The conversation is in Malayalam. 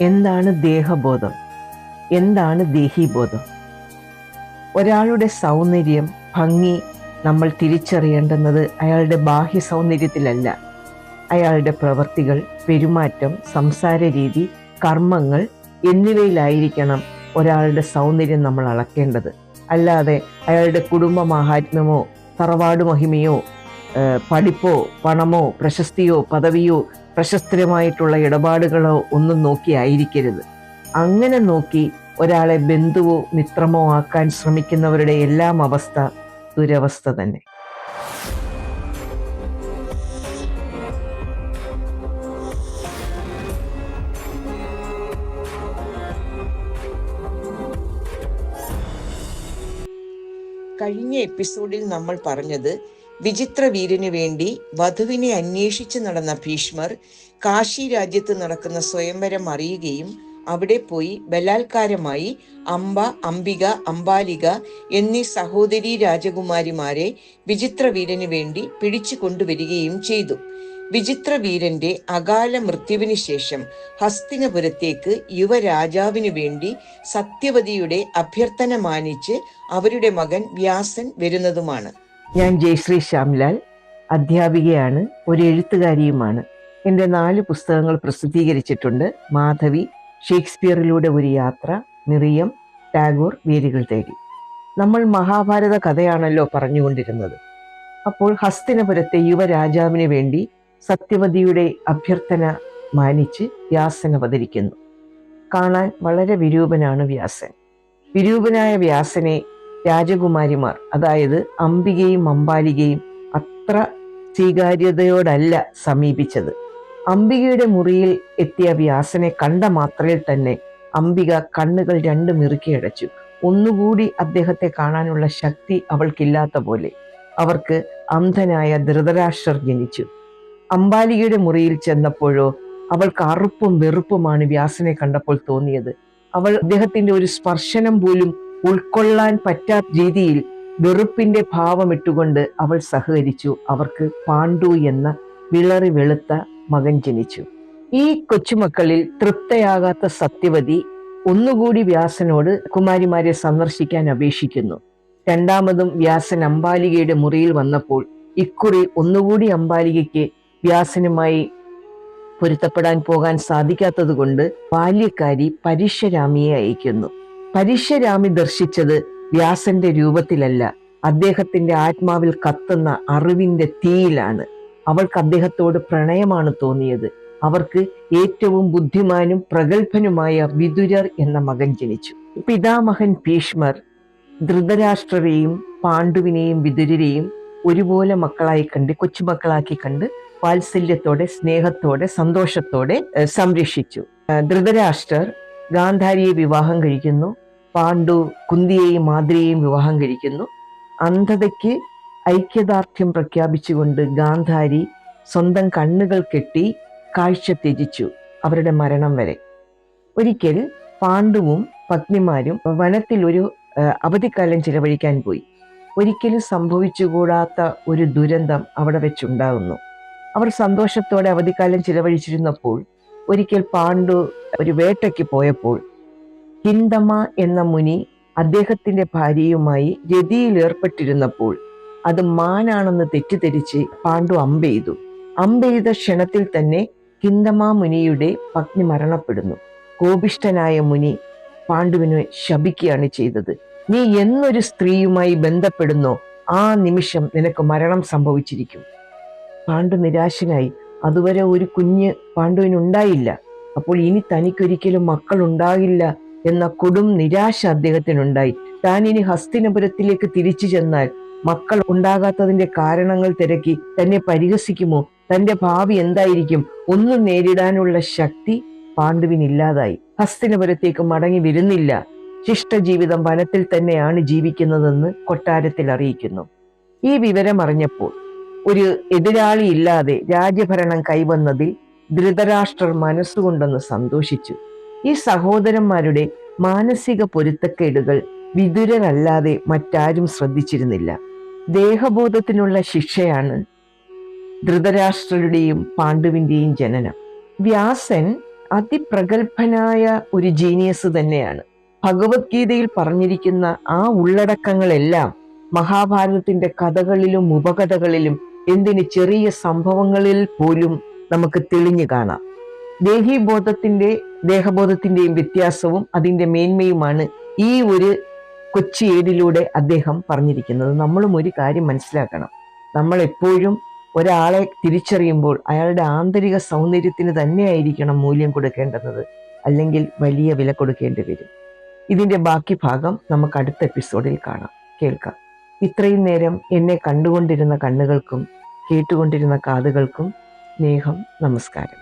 എന്താണ് ദേഹബോധം? എന്താണ് ദേഹീബോധം? ഒരാളുടെ സൗന്ദര്യം, ഭംഗി നമ്മൾ തിരിച്ചറിയേണ്ടുന്നത് അയാളുടെ ബാഹ്യ സൗന്ദര്യത്തിലല്ല, അയാളുടെ പ്രവൃത്തികൾ, പെരുമാറ്റം, സംസാര രീതി, കർമ്മങ്ങൾ എന്നിവയിലായിരിക്കണം ഒരാളുടെ സൗന്ദര്യം നമ്മൾ അളക്കേണ്ടത്. അല്ലാതെ അയാളുടെ കുടുംബ മാഹാത്മ്യമോ തറവാട് മഹിമയോ പഠിപ്പോ പണമോ പ്രശസ്തിയോ പദവിയോ പ്രശസ്തരമായിട്ടുള്ള ഇടപാടുകളോ ഒന്നും നോക്കി ആയിരിക്കരുത്. അങ്ങനെ നോക്കി ഒരാളെ ബന്ധുവോ മിത്രമോ ആക്കാൻ ശ്രമിക്കുന്നവരുടെ എല്ലാം അവസ്ഥ ദുരവസ്ഥ തന്നെ. കഴിഞ്ഞ എപ്പിസോഡിൽ നമ്മൾ പറഞ്ഞത് വിചിത്ര വീരന് വേണ്ടി വധുവിനെ അന്വേഷിച്ച് നടന്ന ഭീഷ്മർ കാശി രാജ്യത്ത് നടക്കുന്ന സ്വയംവരം അറിയുകയും അവിടെ പോയി ബലാത്കാരമായി അംബ, അംബിക, അംബാലിക എന്നീ സഹോദരീ രാജകുമാരിമാരെ വിചിത്ര വീരന് വേണ്ടി പിടിച്ചു കൊണ്ടുവരികയും ചെയ്തു. വിചിത്ര വീരന്റെ അകാല മൃത്യുവിന് ശേഷം ഹസ്തിനപുരത്തേക്ക് യുവരാജാവിനു വേണ്ടി സത്യവതിയുടെ അഭ്യർത്ഥന മാനിച്ച് അവരുടെ മകൻ വ്യാസൻ വരുന്നതുമാണ്. ഞാൻ ജയശ്രീ ശ്യാംലാൽ, അധ്യാപികയാണ്, ഒരു എഴുത്തുകാരിയുമാണ്. എൻ്റെ 4 പുസ്തകങ്ങൾ പ്രസിദ്ധീകരിച്ചിട്ടുണ്ട്. മാധവി, ഷേക്സ്പിയറിലൂടെ ഒരു യാത്ര, മിറിയം, ടാഗോർ, വേരുകൾ തേടി. നമ്മൾ മഹാഭാരത കഥയാണല്ലോ പറഞ്ഞുകൊണ്ടിരുന്നത്. അപ്പോൾ ഹസ്തിനപുരത്തെ യുവരാജാവിന് വേണ്ടി സത്യവതിയുടെ അഭ്യർത്ഥന മാനിച്ച് വ്യാസൻ അവതരിക്കുന്നു. കാണാൻ വളരെ വിരൂപനാണ് വ്യാസൻ. വിരൂപനായ വ്യാസനെ രാജകുമാരിമാർ, അതായത് അംബികയും അംബാലികയും അത്ര സ്വീകാര്യതയോടല്ല സമീപിച്ചത്. അംബികയുടെ മുറിയിൽ എത്തിയ വ്യാസനെ കണ്ട മാത്രയിൽ തന്നെ അംബിക കണ്ണുകൾ 2 മിറുക്കിയടച്ചു. ഒന്നുകൂടി അദ്ദേഹത്തെ കാണാനുള്ള ശക്തി അവൾക്കില്ലാത്ത പോലെ. അവർക്ക് അന്ധനായ ധൃതരാഷ്ട്രർ ജനിച്ചു. അംബാലികയുടെ മുറിയിൽ ചെന്നപ്പോഴോ അവൾക്ക് അറുപ്പും വെറുപ്പുമാണ് വ്യാസനെ കണ്ടപ്പോൾ തോന്നിയത്. അവൾ അദ്ദേഹത്തിന്റെ ഒരു സ്പർശനം പോലും ഉൾക്കൊള്ളാൻ പറ്റാത്ത രീതിയിൽ വെറുപ്പിന്റെ ഭാവമിട്ടുകൊണ്ട് അവൾ സഹകരിച്ചു. അവർക്ക് പാണ്ഡു എന്ന വിളറി വെളുത്ത മകൻ ജനിച്ചു. ഈ കൊച്ചുമക്കളിൽ തൃപ്തയാകാത്ത സത്യവതി ഒന്നുകൂടി വ്യാസനോട് കുമാരിമാരെ സന്ദർശിക്കാൻ അപേക്ഷിക്കുന്നു. രണ്ടാമതും വ്യാസൻ അംബാലികയുടെ മുറിയിൽ വന്നപ്പോൾ ഇക്കുറി ഒന്നുകൂടി അംബാലികയ്ക്ക് വ്യാസനുമായി പൊരുത്തപ്പെടാൻ പോകാൻ സാധിക്കാത്തത് കൊണ്ട് ബാല്യക്കാരി പരീക്ഷരാമിയെ അയക്കുന്നു. പരീക്ഷരാമി ദർശിച്ചത് വ്യാസന്റെ രൂപത്തിലല്ല, അദ്ദേഹത്തിന്റെ ആത്മാവിൽ കത്തുന്ന അറിവിന്റെ തീയിലാണ്. അവൾക്ക് അദ്ദേഹത്തോട് പ്രണയമാണ് തോന്നിയത്. അവർക്ക് ഏറ്റവും ബുദ്ധിമാനും പ്രഗത്ഭനുമായ വിതുരർ എന്ന മകൻ ജനിച്ചു. പിതാമഹൻ ഭീഷ്മർ ധൃതരാഷ്ട്രരെയും പാണ്ഡുവിനെയും വിതുരരെയും ഒരുപോലെ മക്കളായി കണ്ട്, കൊച്ചുമക്കളാക്കി കണ്ട് വാത്സല്യത്തോടെ, സ്നേഹത്തോടെ, സന്തോഷത്തോടെ സംരക്ഷിച്ചു. ധൃതരാഷ്ട്രർ ഗാന്ധാരിയെ വിവാഹം കഴിക്കുന്നു. പാണ്ഡു കുന്തിയെയും മാദ്രിയെയും വിവാഹം കഴിക്കുന്നു. അന്ധതയ്ക്ക് ഐക്യദാർഢ്യം പ്രഖ്യാപിച്ചുകൊണ്ട് ഗാന്ധാരി സ്വന്തം കണ്ണുകൾ കെട്ടി കാഴ്ച ത്യജിച്ചു, അവരുടെ മരണം വരെ. ഒരിക്കൽ പാണ്ഡുവും പത്നിമാരും വനത്തിൽ ഒരു അവധിക്കാലം ചിലവഴിക്കാൻ പോയി. ഒരിക്കലും സംഭവിച്ചുകൂടാത്ത ഒരു ദുരന്തം അവിടെ വെച്ചുണ്ടാകുന്നു. അവർ സന്തോഷത്തോടെ അവധിക്കാലം ചിലവഴിച്ചിരുന്നപ്പോൾ ഒരിക്കൽ പാണ്ഡു ഒരു വേട്ടയ്ക്ക് പോയപ്പോൾ ഹിന്ദമ എന്ന മുനി അദ്ദേഹത്തിന്റെ ഭാര്യയുമായി രതിയിൽ ഏർപ്പെട്ടിരുന്നപ്പോൾ അത് മാനാണെന്ന് തെറ്റിദ്ധരിച്ച് പാണ്ഡു അമ്പെയ്തു. അമ്പെയ്ത ക്ഷണത്തിൽ തന്നെ ഹിന്ദമ മുനിയുടെ പത്നി മരണപ്പെടുന്നു. കോപിഷ്ഠനായ മുനി പാണ്ഡുവിനെ ശപിക്കുകയാണ് ചെയ്തത്. നീ എന്നൊരു സ്ത്രീയുമായി ബന്ധപ്പെടുന്നോ ആ നിമിഷം നിനക്ക് മരണം സംഭവിച്ചിരിക്കും. പാണ്ഡു നിരാശനായി. അതുവരെ ഒരു കുഞ്ഞ് പാണ്ഡുവിനുണ്ടായില്ല. അപ്പോൾ ഇനി തനിക്കൊരിക്കലും മക്കൾ ഉണ്ടാകില്ല എന്ന കൊടും നിരാശ അദ്ദേഹത്തിനുണ്ടായി. താൻ ഇനി ഹസ്തിനപുരത്തിലേക്ക് തിരിച്ചു ചെന്നാൽ മക്കൾ ഉണ്ടാകാത്തതിന്റെ കാരണങ്ങൾ തിരക്കി തന്നെ പരിഹസിക്കുമോ, തന്റെ ഭാവി എന്തായിരിക്കും, ഒന്നും നേരിടാനുള്ള ശക്തി പാണ്ഡുവിനില്ലാതായി. ഹസ്തിനപുരത്തേക്ക് മടങ്ങി വരുന്നില്ല. ശിഷ്ടജീവിതം വനത്തിൽ തന്നെയാണ് ജീവിക്കുന്നതെന്ന് കൊട്ടാരത്തിൽ അറിയിക്കുന്നു. ഈ വിവരം അറിഞ്ഞപ്പോൾ ഒരു എതിരാളി ഇല്ലാതെ രാജ്യഭരണം കൈവന്നതിൽ ധൃതരാഷ്ട്രർ മനസ്സുകൊണ്ടൊന്ന് സന്തോഷിച്ചു. ഈ സഹോദരന്മാരുടെ മാനസിക പൊരുത്തക്കേടുകൾ വിതുരരല്ലാതെ മറ്റാരും ശ്രദ്ധിച്ചിരുന്നില്ല. ദേഹബോധത്തിനുള്ള ശിക്ഷയാണ് ധൃതരാഷ്ട്രരുടെയും പാണ്ഡുവിന്റെയും ജനനം. വ്യാസൻ അതിപ്രഗത്ഭനായ ഒരു ജീനിയസ് തന്നെയാണ്. ഭഗവത്ഗീതയിൽ പറഞ്ഞിരിക്കുന്ന ആ ഉള്ളടക്കങ്ങളെല്ലാം മഹാഭാരതത്തിന്റെ കഥകളിലും ഉപകഥകളിലും എന്തിന് ചെറിയ സംഭവങ്ങളിൽ പോലും നമുക്ക് തെളിഞ്ഞു കാണാം. ദേഹബോധത്തിന്റെയും വ്യത്യാസവും അതിന്റെ മേന്മയുമാണ് ഈ ഒരു കൊച്ചി ഏടിലൂടെ അദ്ദേഹം പറഞ്ഞിരിക്കുന്നത്. നമ്മളും ഒരു കാര്യം മനസ്സിലാക്കണം, നമ്മൾ എപ്പോഴും ഒരാളെ തിരിച്ചറിയുമ്പോൾ അയാളുടെ ആന്തരിക സൗന്ദര്യത്തിന് തന്നെയായിരിക്കണം മൂല്യം കൊടുക്കേണ്ടത്, അല്ലെങ്കിൽ വലിയ വില കൊടുക്കേണ്ടി വരും. ഇതിന്റെ ബാക്കി ഭാഗം നമുക്ക് അടുത്ത എപ്പിസോഡിൽ കേൾക്കാം. ഇത്രയും നേരം എന്നെ കണ്ടുകൊണ്ടിരുന്ന കണ്ണുകൾക്കും കേട്ടുകൊണ്ടിരുന്ന കാതുകൾക്കും സ്നേഹം, നമസ്കാരം.